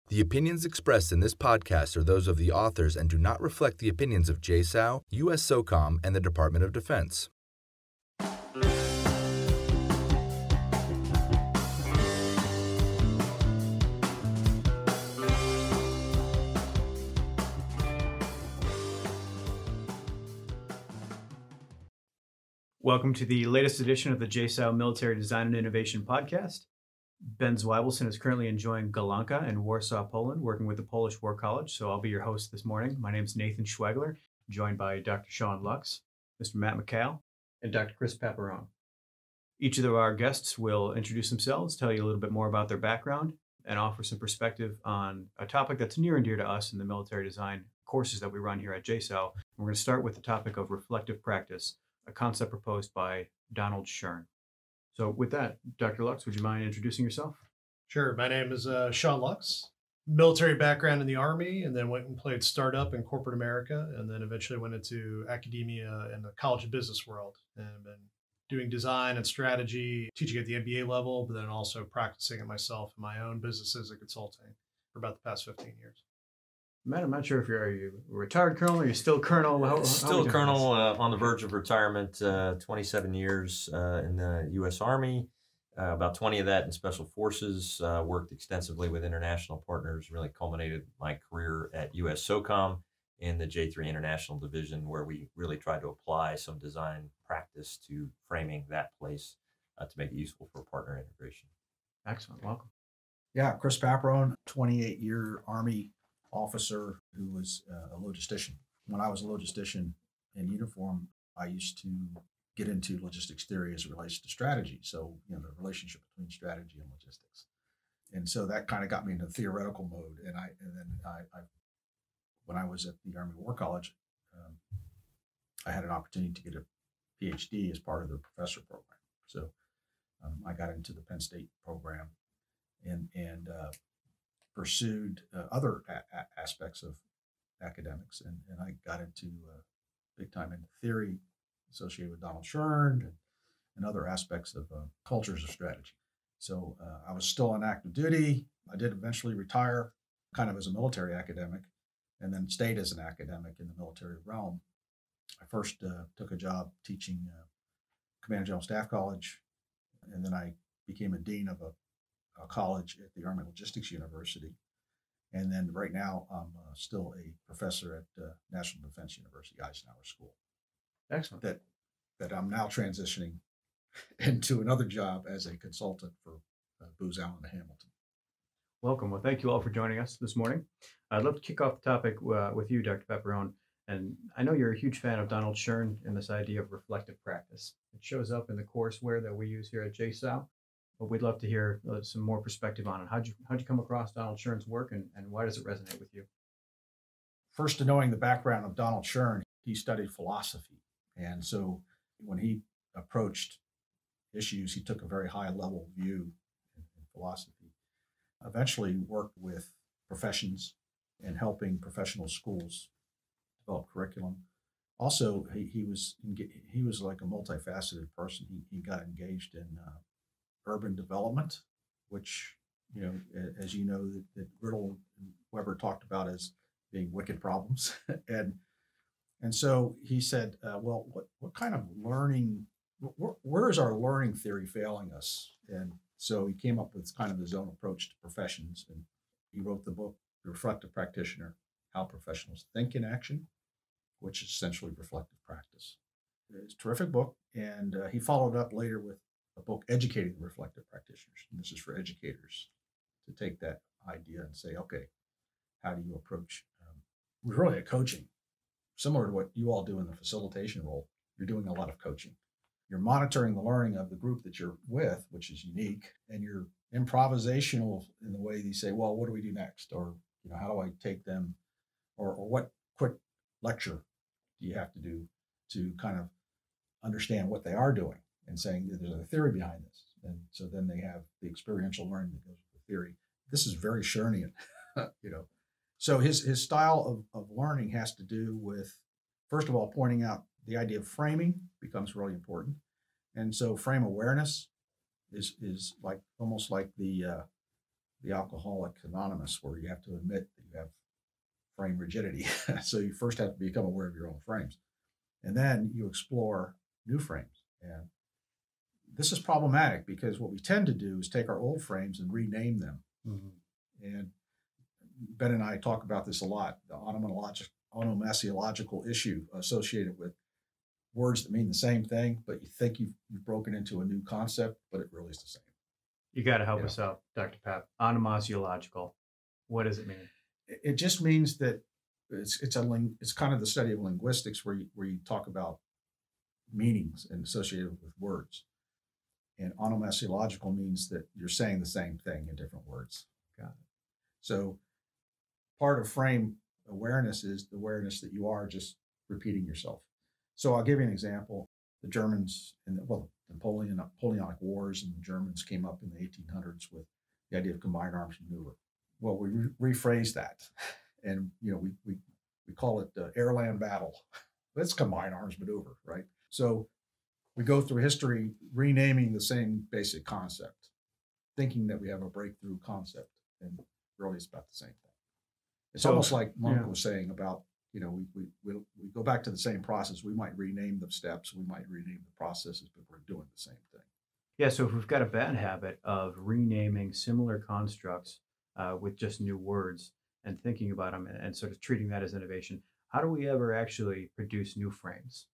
The opinions expressed in this podcast are those of the authors and do not reflect the opinions of JSOU, USSOCOM, and the Department of Defense. Welcome to the latest edition of the JSOU Military Design and Innovation Podcast. Ben Zwibelson is currently enjoying Galanka in Warsaw, Poland, working with the Polish War College, so I'll be your host this morning. My name is Nathan Schwagler, joined by Dr. Schön, Mr. Matt McHale, and Dr. Chris Paparone. Each of our guests will introduce themselves, tell you a little bit more about their background, and offer some perspective on a topic that's near and dear to us in the military design courses that we run here at JSOU. We're going to start with the topic of reflective practice, a concept proposed by Donald Schön. So with that, Dr. Lux, would you mind introducing yourself? Sure. My name is Schön Lux, military background in the Army, and then went and played startup in corporate America, and then eventually went into academia and the college of business world, and been doing design and strategy, teaching at the MBA level, but then also practicing it myself in my own businesses and consulting for about the past 15 years. Matt, I'm not sure if are you a retired colonel or you're still colonel? Still a colonel, on the verge of retirement, 27 years in the U.S. Army, about 20 of that in Special Forces, worked extensively with international partners, really culminated my career at USSOCOM in the J3 International Division, where we really tried to apply some design practice to framing that place to make it useful for partner integration. Excellent. Welcome. Yeah, Chris Paparone, 28-year Army officer who was a logistician. When I was a logistician in uniform, I used to get into logistics theory as it relates to strategy. So, the relationship between strategy and logistics. And so that kind of got me into theoretical mode. And then when I was at the Army War College, I had an opportunity to get a PhD as part of their professor program. So I got into the Penn State program and pursued other aspects of academics, and I got into big time into theory associated with Donald Schön and other aspects of cultures of strategy. So I was still on active duty. I did eventually retire kind of as a military academic, and then stayed as an academic in the military realm. I first took a job teaching Command General Staff College, and then I became a dean of a college at the Army Logistics University. And then right now, I'm still a professor at National Defense University, Eisenhower School. Excellent. That I'm now transitioning into another job as a consultant for Booz Allen and Hamilton. Welcome. Well, thank you all for joining us this morning. I'd love to kick off the topic with you, Dr. Paparone. And I know you're a huge fan of Donald Schön and this idea of reflective practice. It shows up in the courseware that we use here at JSOU. But we'd love to hear some more perspective on it. How'd you come across Donald Schön's work, and why does it resonate with you? First, to knowing the background of Donald Schön, he studied philosophy. And so when he approached issues, he took a very high level view in philosophy. Eventually worked with professions and helping professional schools develop curriculum. Also, he was like a multifaceted person. He got engaged in urban development, which, as you know, that Riddle and Weber talked about as being wicked problems. and so he said, well, what kind of learning, where is our learning theory failing us? And so he came up with kind of his own approach to professions. And he wrote the book, The Reflective Practitioner, How Professionals Think in Action, which is essentially reflective practice. It's a terrific book. And he followed up later with a book, Educating the Reflective Practitioners. And this is for educators to take that idea and say, okay, how do you approach, really a coaching, similar to what you all do in the facilitation role. You're doing a lot of coaching. You're monitoring the learning of the group that you're with, which is unique, and you're improvisational in the way you say, well, what do we do next? Or, how do I take them, or what quick lecture do you have to do to kind of understand what they are doing? And saying that there's a theory behind this. And so then they have the experiential learning that goes with the theory. This is very Schönian, So his style of learning has to do with, first of all, pointing out the idea of framing becomes really important. And so frame awareness is like almost like the the Alcoholics Anonymous, where you have to admit that you have frame rigidity. So you first have to become aware of your own frames, and then you explore new frames. And this is problematic because what we tend to do is take our old frames and rename them. And Ben and I talk about this a lot, the onomasiological issue associated with words that mean the same thing, but you think you've broken into a new concept, but it really is the same. You got to help us out, Dr. Pap. Onomasiological. What does it mean? It just means that it's kind of the study of linguistics where you talk about meanings and associated with words. And onomasiological means that you're saying the same thing in different words. Got it. So part of frame awareness is the awareness that you are just repeating yourself. So I'll give you an example. The Germans the Napoleonic Wars, and the Germans came up in the 1800s with the idea of combined arms maneuver. Well, we rephrased that, and we call it the airland battle. It's combined arms maneuver, right? So we go through history renaming the same basic concept, thinking that we have a breakthrough concept, and really it's about the same thing. It's almost like Monk was saying about, we go back to the same process. We might rename the steps, we might rename the processes, but we're doing the same thing. Yeah, so if we've got a bad habit of renaming similar constructs with just new words and thinking about them and sort of treating that as innovation, how do we ever actually produce new frames?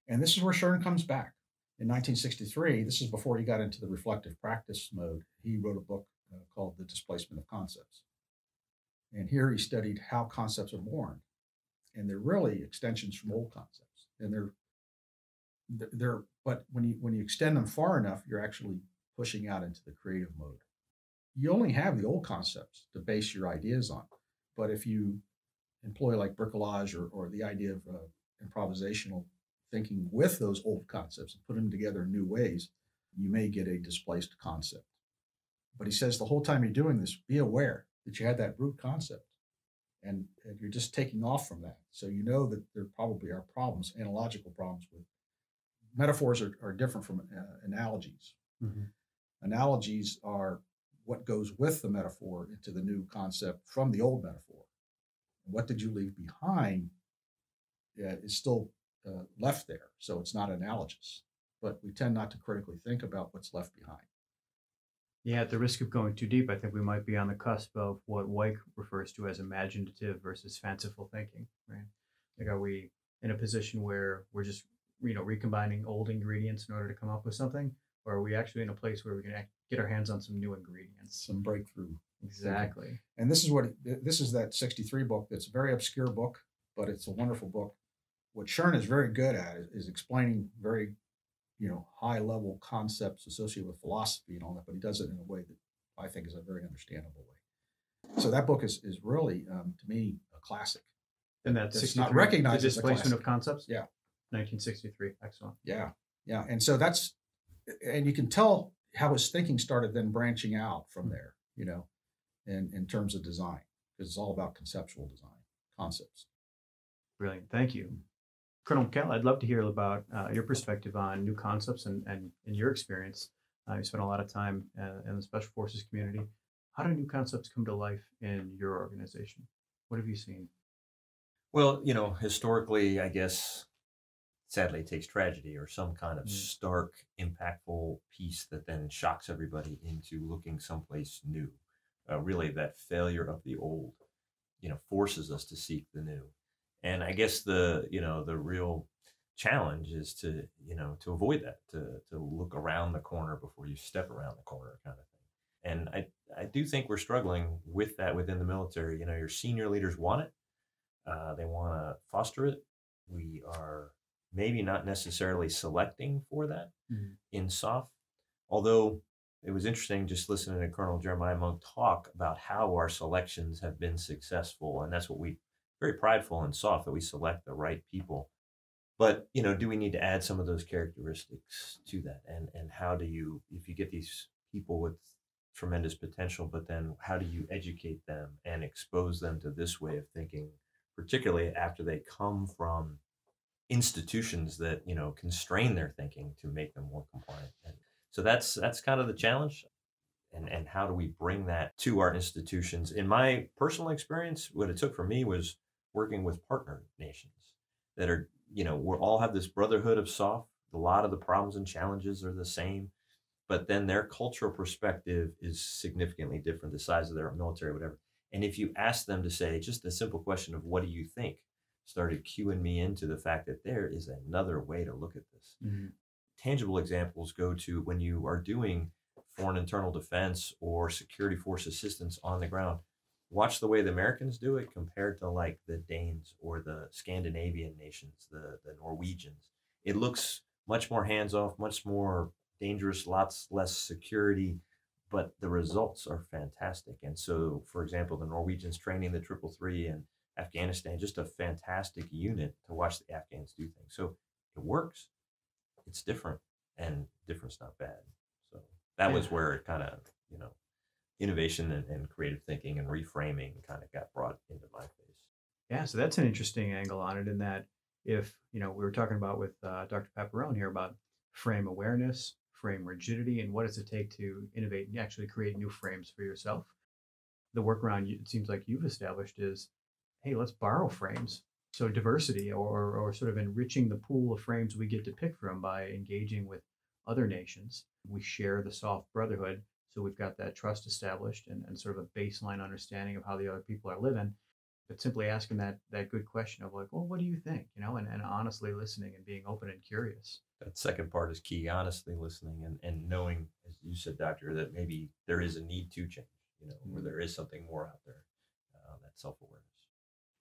And this is where Schön comes back. In 1963, this is before he got into the reflective practice mode, he wrote a book called The Displacement of Concepts. And here he studied how concepts are born. And they're really extensions from old concepts. And but when you extend them far enough, you're actually pushing out into the creative mode. You only have the old concepts to base your ideas on. But if you employ like bricolage or the idea of improvisational thinking with those old concepts and put them together in new ways, you may get a displaced concept. But he says the whole time you're doing this, be aware that you had that root concept and you're just taking off from that. So you know that there probably are problems, analogical problems with metaphors are different from analogies. Mm-hmm. Analogies are what goes with the metaphor into the new concept from the old metaphor. And what did you leave behind is still left there. So it's not analogous, but we tend not to critically think about what's left behind. Yeah, at the risk of going too deep, I think we might be on the cusp of what Weick refers to as imaginative versus fanciful thinking, right? Like, are we in a position where we're just, recombining old ingredients in order to come up with something? Or are we actually in a place where we can get our hands on some new ingredients? Some breakthrough. Exactly. Thinking. And this is that 63 book that's a very obscure book, but it's a wonderful book. What Schön is very good at is explaining very high level concepts associated with philosophy and all that, but he does it in a way that I think is a very understandable way. So that book is really, to me, a classic. And that's not recognized The as a Displacement classic. of Concepts? Yeah. 1963. Excellent. Yeah. And so and you can tell how his thinking started then branching out from there, in terms of design, because it's all about conceptual design, concepts. Brilliant. Thank you. Colonel McHale, I'd love to hear about your perspective on new concepts and in your experience. You spent a lot of time in the Special Forces community. How do new concepts come to life in your organization? What have you seen? Well, historically, I guess, sadly, it takes tragedy or some kind of stark, impactful piece that then shocks everybody into looking someplace new. Really, that failure of the old, forces us to seek the new. And I guess the real challenge is to avoid that, to look around the corner before you step around the corner kind of thing. And I do think we're struggling with that within the military. Your senior leaders want it. They want to foster it. We are maybe not necessarily selecting for that in SOF. Although it was interesting just listening to Colonel Jeremiah Monk talk about how our selections have been successful. And that's what we very prideful in SOF, that we select the right people. But, do we need to add some of those characteristics to that? And how do you, if you get these people with tremendous potential, but then how do you educate them and expose them to this way of thinking, particularly after they come from institutions that, constrain their thinking to make them more compliant? And so that's kind of the challenge. And how do we bring that to our institutions? In my personal experience, what it took for me was working with partner nations that are, we all have this brotherhood of soft. A lot of the problems and challenges are the same, but then their cultural perspective is significantly different, the size of their military, whatever. And if you ask them to say just a simple question of what do you think, started cueing me into the fact that there is another way to look at this. Mm-hmm. Tangible examples go to when you are doing foreign internal defense or security force assistance on the ground. Watch the way the Americans do it compared to like the Danes or the Scandinavian nations, the Norwegians. It looks much more hands-off, much more dangerous, lots less security, but the results are fantastic. And so, for example, the Norwegians training the 333 in Afghanistan, just a fantastic unit to watch the Afghans do things. So it works. It's different, and different's not bad. So that was where it kind of, innovation and creative thinking and reframing kind of got brought into my face. Yeah, so that's an interesting angle on it, in that if, we were talking about with Dr. Paparone here about frame awareness, frame rigidity, and what does it take to innovate and actually create new frames for yourself. The workaround it seems like you've established is, hey, let's borrow frames. So diversity or sort of enriching the pool of frames we get to pick from by engaging with other nations. We share the soft brotherhood. So we've got that trust established and sort of a baseline understanding of how the other people are living. But simply asking that good question of like, well, what do you think? And honestly listening and being open and curious. That second part is key, honestly listening and knowing, as you said, Doctor, that maybe there is a need to change, where there is something more out there, that self-awareness.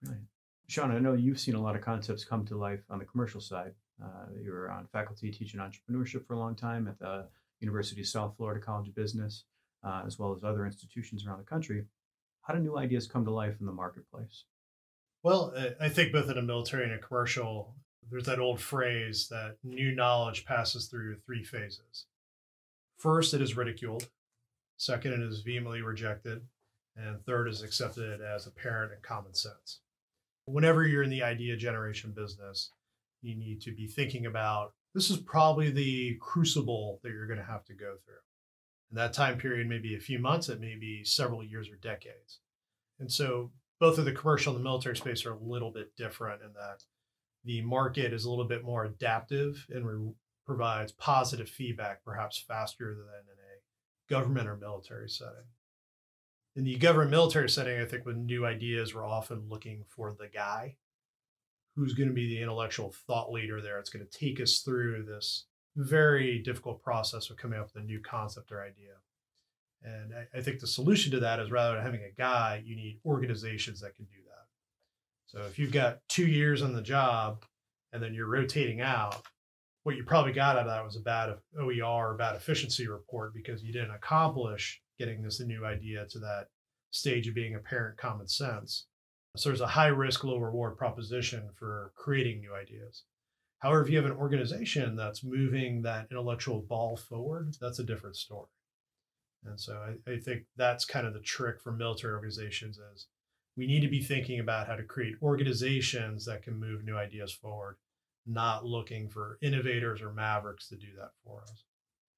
Right. Sean, I know you've seen a lot of concepts come to life on the commercial side. You were on faculty teaching entrepreneurship for a long time at the University of South Florida College of Business, as well as other institutions around the country. How do new ideas come to life in the marketplace? Well, I think both in a military and a commercial, there's that old phrase that new knowledge passes through 3 phases. First, it is ridiculed. Second, it is vehemently rejected. And third is accepted as apparent and common sense. Whenever you're in the idea generation business, you need to be thinking about, this is probably the crucible that you're going to have to go through. And that time period may be a few months, it may be several years or decades. And so both of the commercial and the military space are a little bit different in that the market is a little bit more adaptive and provides positive feedback perhaps faster than in a government or military setting. In the government military setting, I think with new ideas, we're often looking for the guy who's going to be the intellectual thought leader there. It's going to take us through this very difficult process of coming up with a new concept or idea. And I think the solution to that is, rather than having a guy, you need organizations that can do that. So if you've got 2 years on the job and then you're rotating out, what you probably got out of that was a bad OER or bad efficiency report, because you didn't accomplish getting this new idea to that stage of being apparent common sense. So there's a high risk, low reward proposition for creating new ideas. However, if you have an organization that's moving that intellectual ball forward, that's a different story. And so I think that's kind of the trick for military organizations, is we need to be thinking about how to create organizations that can move new ideas forward, not looking for innovators or mavericks to do that for us.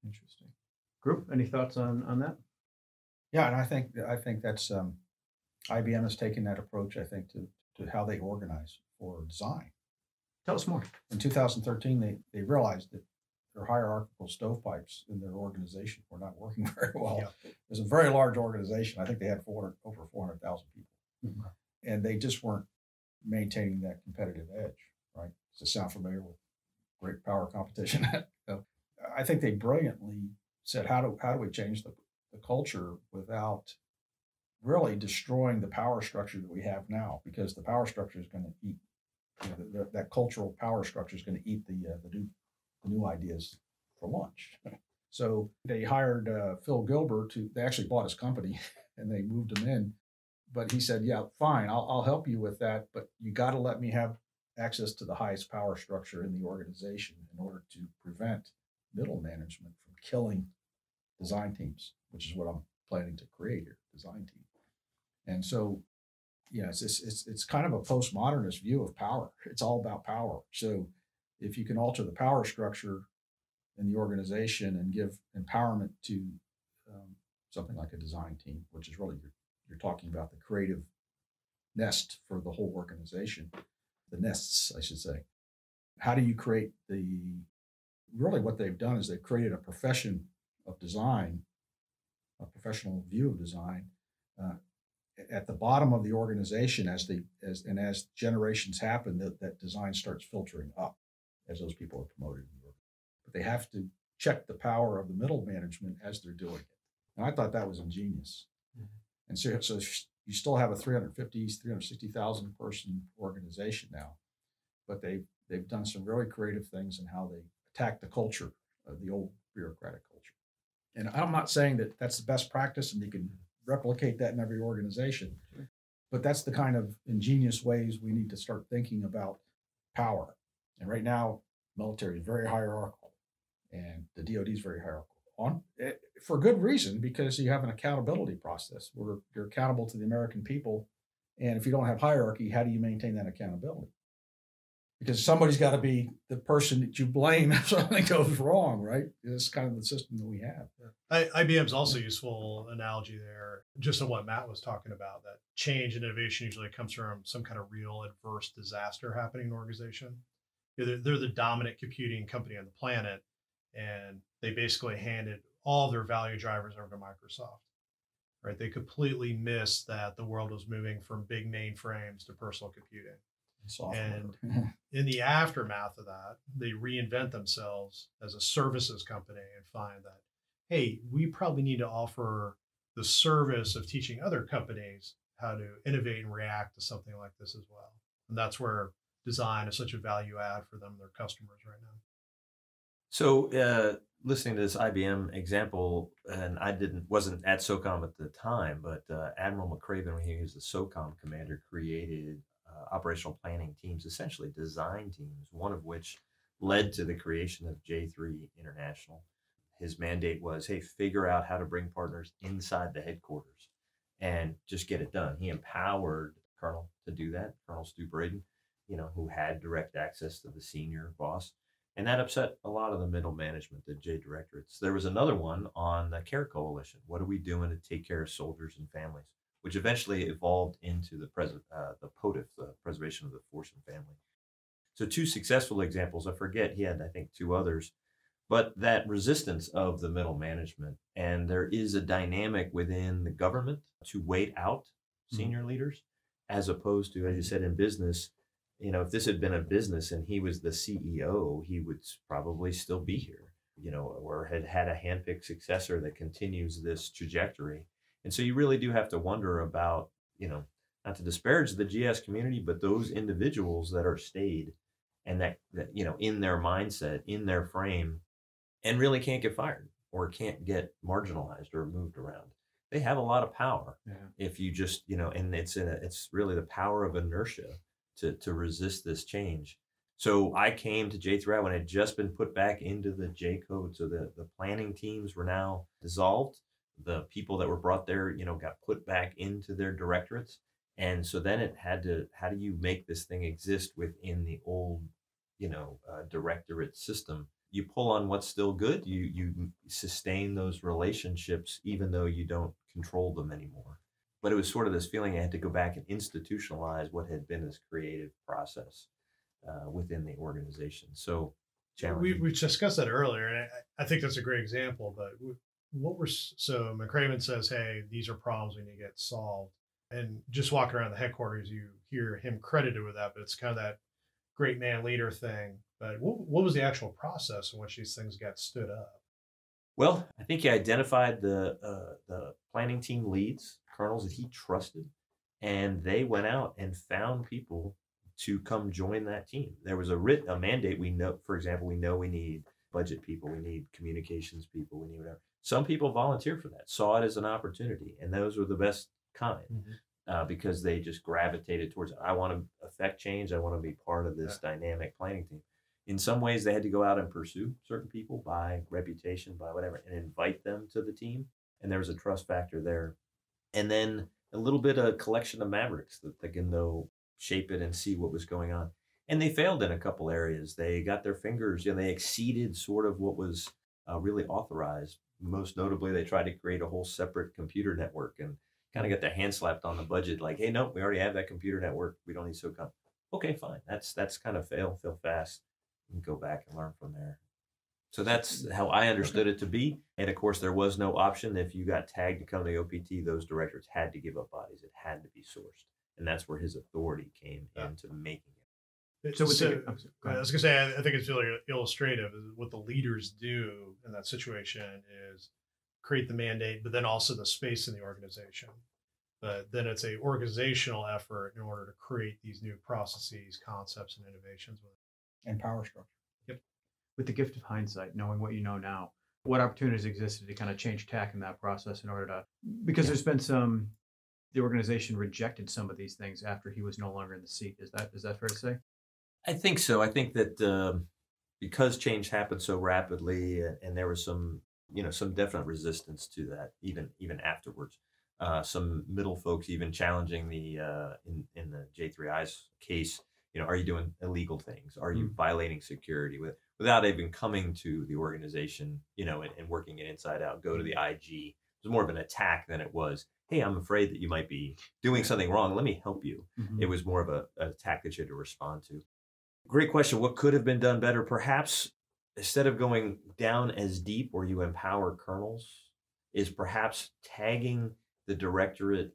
Interesting. Group, any thoughts on that? Yeah, and I think that's IBM has taken that approach, I think, to how they organize for design. Tell us more. In 2013, they realized that their hierarchical stovepipes in their organization were not working very well. Yeah. It was a very large organization. I think they had over 400,000 people. Mm-hmm. And they just weren't maintaining that competitive edge, right? Does it sound familiar with great power competition? I think they brilliantly said, how do we change the culture without really destroying the power structure that we have now? Because the power structure is going to eat, that cultural power structure is going to eat the new ideas for lunch. So they hired Phil Gilbert they actually bought his company and they moved him in. But he said, yeah, fine, I'll help you with that, but you got to let me have access to the highest power structure in the organization in order to prevent middle management from killing design teams, which is what I'm planning to create here, design team. And so, yeah, it's kind of a postmodernist view of power. It's all about power. So if you can alter the power structure in the organization and give empowerment to something like a design team, which is really you're talking about the creative nest for the whole organization, the nests, I should say. How do you create really what they've done is they've created a profession of design, a professional view of design at the bottom of the organization as generations happen, that design starts filtering up as those people are promoted. But they have to check the power of the middle management as they're doing it. And I thought that was ingenious. Mm-hmm. And so you still have a 360,000 person organization now, but they've done some really creative things in how they attack the culture of the old bureaucratic culture. And I'm not saying that that's the best practice and you can replicate that in every organization, but that's the kind of ingenious ways we need to start thinking about power. And right now, military is very hierarchical, and the DoD is very hierarchical for good reason, because you have an accountability process where you're accountable to the American people. And if you don't have hierarchy, how do you maintain that accountability? Because somebody's got to be the person that you blame if something goes wrong, right? It's kind of the system that we have. IBM's also a useful analogy there, just on what Matt was talking about, that change and innovation usually comes from some kind of real adverse disaster happening in an organization. They're the dominant computing company on the planet, and they basically handed all their value drivers over to Microsoft, right? They completely missed that the world was moving from big mainframes to personal computing. And in the aftermath of that, they reinvent themselves as a services company and find that, hey, we probably need to offer the service of teaching other companies how to innovate and react to something like this as well. And that's where design is such a value add for them and their customers right now. So listening to this IBM example, and wasn't at SOCOM at the time, but Admiral McRaven, when he was the SOCOM commander, created operational planning teams, essentially design teams, one of which led to the creation of J3 International. His mandate was, hey, figure out how to bring partners inside the headquarters and just get it done. He empowered Colonel to do that, Colonel Stu Braden, who had direct access to the senior boss. And that upset a lot of the middle management, the J directorates. There was another one on the CARE Coalition. What are we doing to take care of soldiers and families? Which eventually evolved into the POTIF, the Preservation of the Force and Family. So 2 successful examples. I forget, he had, I think, 2 others. But that resistance of the middle management, and there is a dynamic within the government to wait out senior leaders, as opposed to, as you said, in business, if this had been a business and he was the CEO, he would probably still be here, or had a handpicked successor that continues this trajectory. And so you really do have to wonder about, not to disparage the GS community, but those individuals that are stayed and that in their mindset, in their frame, and really can't get fired or can't get marginalized or moved around. They have a lot of power. Yeah. If you just, and it's really the power of inertia to resist this change. So I came to J3 when it had just been put back into the J code. So the planning teams were now dissolved. The people that were brought there, got put back into their directorates. And so then it had to, how do you make this thing exist within the old, directorate system? You pull on what's still good. You sustain those relationships, even though you don't control them anymore. But it was sort of this feeling I had to go back and institutionalize what had been this creative process within the organization. So challenging. We discussed that earlier, and I think that's a great example, but so McRaven says, hey, these are problems we need to get solved. And just walking around the headquarters, you hear him credited with that, but it's kind of that great man leader thing. But what was the actual process in which these things got stood up? Well, I think he identified the planning team leads, colonels that he trusted, and they went out and found people to come join that team. There was a mandate. We know, for example, we need budget people, we need communications people, we need whatever. Some people volunteered for that, saw it as an opportunity, and those were the best kind. Because they just gravitated towards, I want to affect change, I want to be part of this dynamic planning team. In some ways, they had to go out and pursue certain people by reputation, by whatever, and invite them to the team. And there was a trust factor there. And then a little bit of collection of mavericks that they can shape it and see what was going on. And they failed in a couple areas. They got their fingers, they exceeded sort of what was really authorized most notably, they tried to create a whole separate computer network and kind of got their hand slapped on the budget. Like, hey, no, we already have that computer network. We don't need SOCOM. Okay, fine. That's kind of fail fast, and go back and learn from there. So that's how I understood it to be. And of course, there was no option. If you got tagged to come to the OPT, those directors had to give up bodies. It had to be sourced. And that's where his authority came into making it. So, I was going to say, I think it's really illustrative. What the leaders do in that situation is create the mandate, but then also the space in the organization. But then it's a organizational effort in order to create these new processes, concepts, and innovations. And power structure. Yep. With the gift of hindsight, knowing what you know now, what opportunities existed to kind of change tack in that process in order to, because there's been the organization rejected some of these things after he was no longer in the seat. Is that fair to say? I think so. I think that because change happened so rapidly, and there was some definite resistance to that, even afterwards. Some middle folks even challenging the in the J3I's case. Are you doing illegal things? Are you violating security without even coming to the organization? And working it inside out. Go to the IG. It was more of an attack than it was, hey, I'm afraid that you might be doing something wrong. Let me help you. It was more of an attack that you had to respond to. Great question. What could have been done better? Perhaps instead of going down as deep where you empower colonels, is perhaps tagging the directorate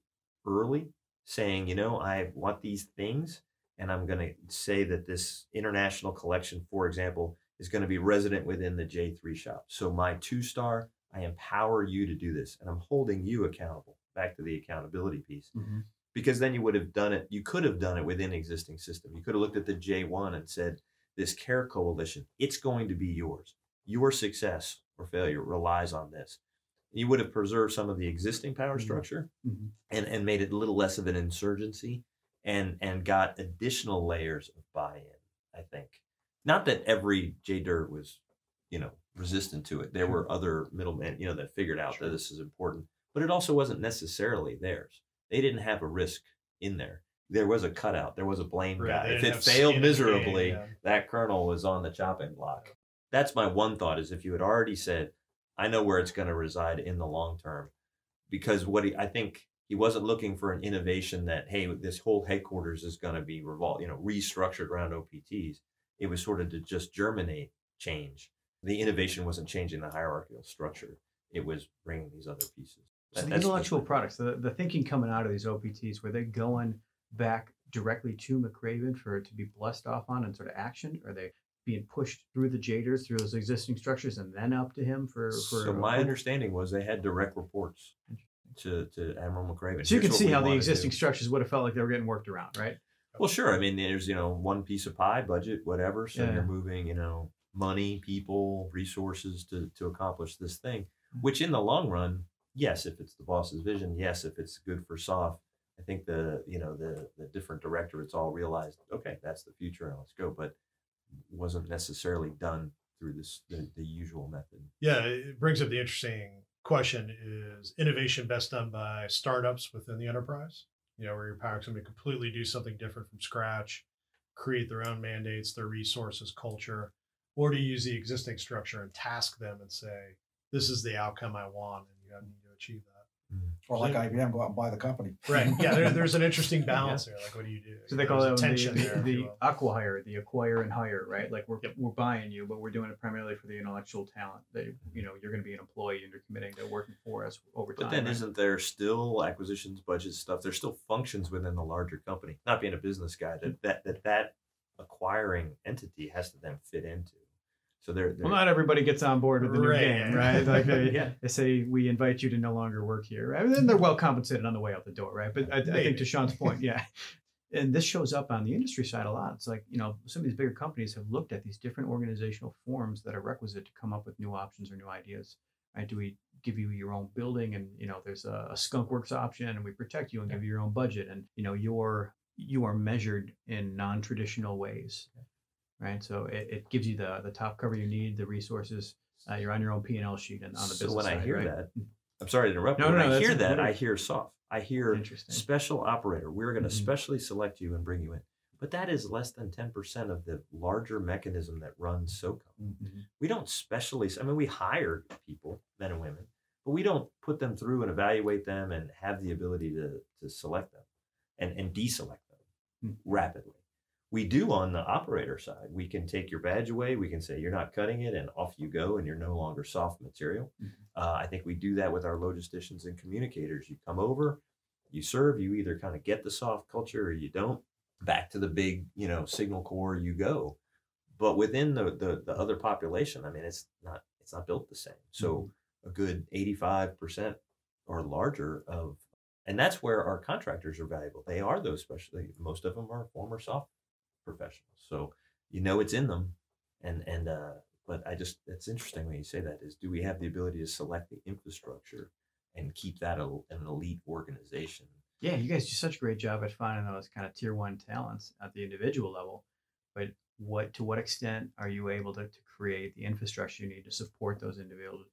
early, saying, I want these things, and I'm going to say that this international collection, for example, is going to be resident within the J3 shop. So my 2-star, I empower you to do this, and I'm holding you accountable. Back to the accountability piece. Because then you would have done it. You could have done it within existing system. You could have looked at the J1 and said, this care coalition, it's going to be yours. Your success or failure relies on this. You would have preserved some of the existing power structure and made it a little less of an insurgency and got additional layers of buy-in, I think. Not that every JDIRT was, resistant to it. There were other middlemen, that figured out that this is important, but it also wasn't necessarily theirs. They didn't have a risk in there. There was a cutout. There was a blame guy. If it failed miserably, that colonel was on the chopping block. That's my one thought, is if you had already said, I know where it's going to reside in the long term, because I think he wasn't looking for an innovation that, hey, this whole headquarters is going to be restructured around OPTs. It was sort of to just germinate change. The innovation wasn't changing the hierarchical structure. It was bringing these other pieces. So the intellectual products, the thinking coming out of these OPTs, were they going back directly to McRaven for it to be blessed off on and sort of actioned? Are they being pushed through the JDIRs, through those existing structures, and then up to him for So my understanding was they had direct reports to Admiral McRaven. So you can see how the existing structures would have felt like they were getting worked around, right? Well, sure. I mean, there's, one piece of pie, budget, whatever. So you're moving, money, people, resources to accomplish this thing, which in the long run, yes, if it's the boss's vision, yes, if it's good for SOF, I think the different directorates all realized, okay, that's the future and let's go. But wasn't necessarily done through the usual method. Yeah, it brings up the interesting question: is innovation best done by startups within the enterprise? Where you're empowering somebody to completely do something different from scratch, create their own mandates, their resources, culture, or to use the existing structure and task them and say, this is the outcome I want, and you need to achieve that. Or like IBM, go out and buy the company. Right. Yeah, there's an interesting balance there. Like, what do you do? So they call that the acquire, the acquire and hire, right? Like we're buying you, but we're doing it primarily for the intellectual talent that you're going to be an employee and you're committing to working for us over time. But then isn't there still acquisitions, budget stuff? There's still functions within the larger company. Not being a business guy, that acquiring entity has to then fit into. So they're well, not everybody gets on board with the new game, right? Like Yeah. they say, we invite you to no longer work here, right? And then they're well compensated on the way out the door, right? But I think to Sean's point, yeah. And this shows up on the industry side a lot. It's like, some of these bigger companies have looked at these different organizational forms that are requisite to come up with new options or new ideas, right? Do we give you your own building and, there's a skunk works option and we protect you and give you your own budget and, you are measured in non-traditional ways. Right, so it gives you the top cover you need, the resources. You're on your own P&L sheet and on the business when side, I hear right? that, I'm sorry to interrupt. When I hear that, I hear SOF. I hear special operator. We're going to specially select you and bring you in. but that is less than 10% of the larger mechanism that runs SOCOM. Mm-hmm. We don't specially, I mean, we hire people, men and women, but we don't put them through and evaluate them and have the ability to select them and deselect them rapidly. We do on the operator side. We can take your badge away. We can say, you're not cutting it, and off you go, and you're no longer soft material. I think we do that with our logisticians and communicators. You come over, you serve, you either kind of get the soft culture or you don't. Back to the big, signal corps you go. But within the other population, I mean, it's not built the same. So a good 85% or larger of, and that's where our contractors are valuable. They are those, especially most of them are former soft professionals. So it's in them. But it's interesting when you say that, is do we have the ability to select the infrastructure and keep that an elite organization? Yeah, you guys do such a great job at finding those kind of tier one talents at the individual level. But to what extent are you able to create the infrastructure you need to support those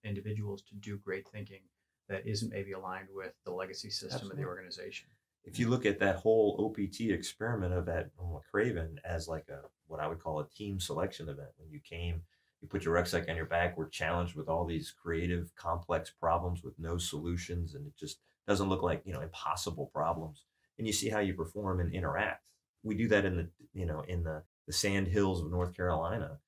individuals to do great thinking that isn't maybe aligned with the legacy system Absolutely. of the organization? If you look at that whole OPT experiment of at McRaven as like what I would call a team selection event, when you came, you put your rucksack on your back, we're challenged with all these creative, complex problems with no solutions, and it just doesn't look like impossible problems. And you see how you perform and interact. We do that in the sand hills of North Carolina.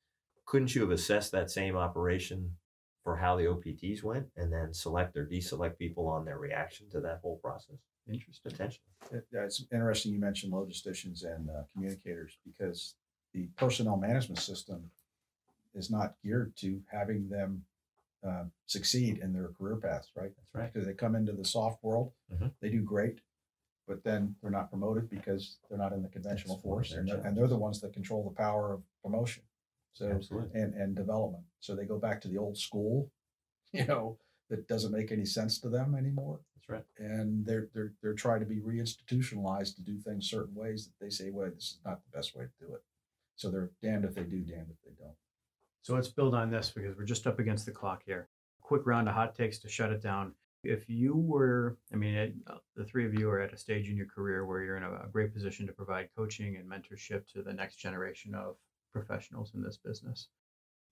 Couldn't you have assessed that same operation for how the OPTs went, and then select or deselect people on their reaction to that whole process? Interesting. Potentially. It's interesting you mentioned logisticians and communicators, because the personnel management system is not geared to having them succeed in their career paths, right? That's right. Because they come into the soft world, they do great, but then they're not promoted because they're not in the conventional force, and they're the ones that control the power of promotion. So Absolutely. and development. So they go back to the old school, that doesn't make any sense to them anymore. That's right. And they're trying to be reinstitutionalized to do things certain ways that they say, well, this is not the best way to do it. So they're damned if they do, damned if they don't. So let's build on this, because we're just up against the clock here. Quick round of hot takes to shut it down. If you were, the three of you are at a stage in your career where you're in a great position to provide coaching and mentorship to the next generation of professionals in this business.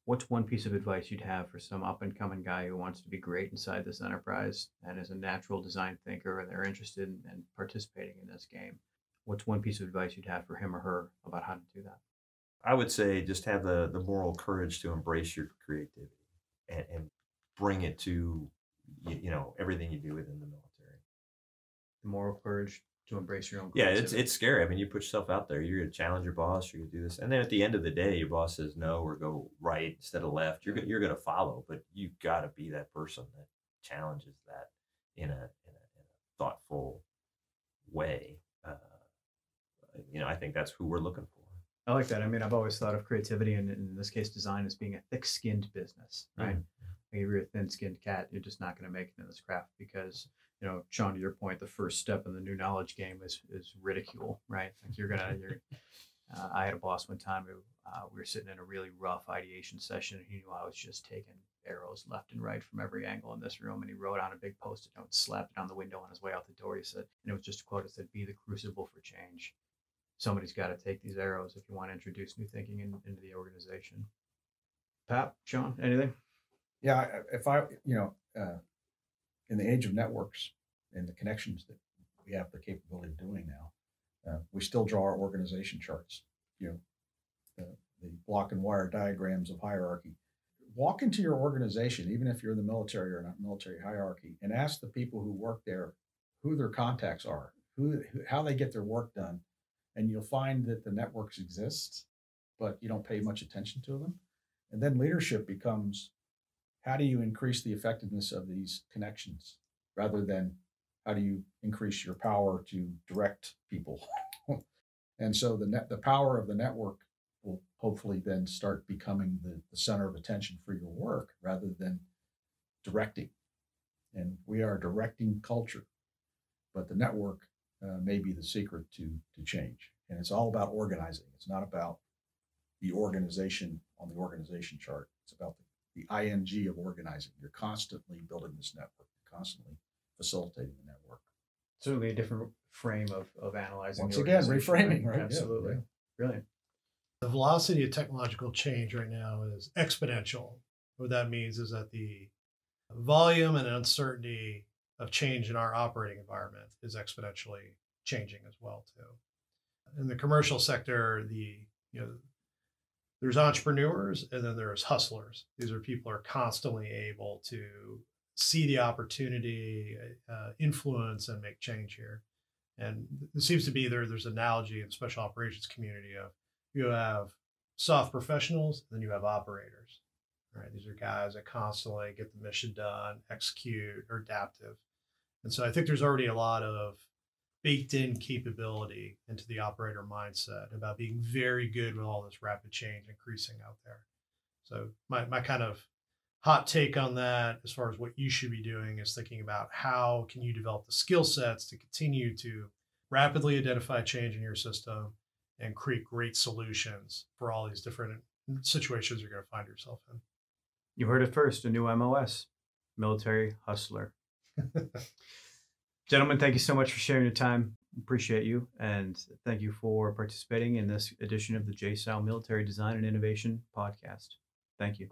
What's one piece of advice you'd have for some up and coming guy who wants to be great inside this enterprise and is a natural design thinker, and they're interested in participating in this game? What's one piece of advice you'd have for him or her about how to do that? I would say just have the moral courage to embrace your creativity and bring it to everything you do within the military. The moral courage to embrace your own Yeah, creativity. it's scary. I mean, you put yourself out there. You're going to challenge your boss. You're going to do this, and then at the end of the day, your boss says no or go right instead of left. You're going to follow, but you've got to be that person that challenges that in a thoughtful way. I think that's who we're looking for. I like that. I've always thought of creativity, and in this case, design, as being a thick-skinned business, right? Mm-hmm. If you're a thin-skinned cat, you're just not going to make it in this craft, because, Sean, to your point, the first step in the new knowledge game is ridicule, right? Like I had a boss one time who we were sitting in a really rough ideation session, and he knew I was just taking arrows left and right from every angle in this room, and he wrote on a big Post-it note, slapped it on the window on his way out the door. He said, and it was just a quote, it said, "Be the crucible for change." Somebody's got to take these arrows if you want to introduce new thinking into the organization. Pap, Sean, anything? Yeah, if in the age of networks and the connections that we have the capability of doing now, we still draw our organization charts, the block and wire diagrams of hierarchy. Walk into your organization, even if you're in the military or not military hierarchy, and ask the people who work there who their contacts are, how they get their work done. And you'll find that the networks exist, but you don't pay much attention to them. And then leadership becomes, how do you increase the effectiveness of these connections, rather than how do you increase your power to direct people? And so the power of the network will hopefully then start becoming the center of attention for your work, rather than directing. And we are a directing culture, but the network may be the secret to change. And it's all about organizing. It's not about the organization on the organization chart. It's about the ing of organizing. You're constantly building this network. You're constantly facilitating the network. Certainly a different frame of analyzing. Once again, reframing, right? Absolutely. Yeah. Brilliant. The velocity of technological change right now is exponential. What that means is that the volume and uncertainty of change in our operating environment is exponentially changing as well too. In the commercial sector, there's entrepreneurs and then there's hustlers. These are people who are constantly able to see the opportunity, influence, and make change here. And it seems to be there's an analogy in special operations community of you have soft professionals, then you have operators. Right? These are guys that constantly get the mission done, execute, or adaptive. And so I think there's already a lot of baked in capability into the operator mindset about being very good with all this rapid change increasing out there. So my kind of hot take on that, as far as what you should be doing, is thinking about how can you develop the skill sets to continue to rapidly identify change in your system and create great solutions for all these different situations you're going to find yourself in. You heard it first, a new MOS, military hustler. Gentlemen, thank you so much for sharing your time. Appreciate you. And thank you for participating in this edition of the JSOU Military Design and Innovation Podcast. Thank you.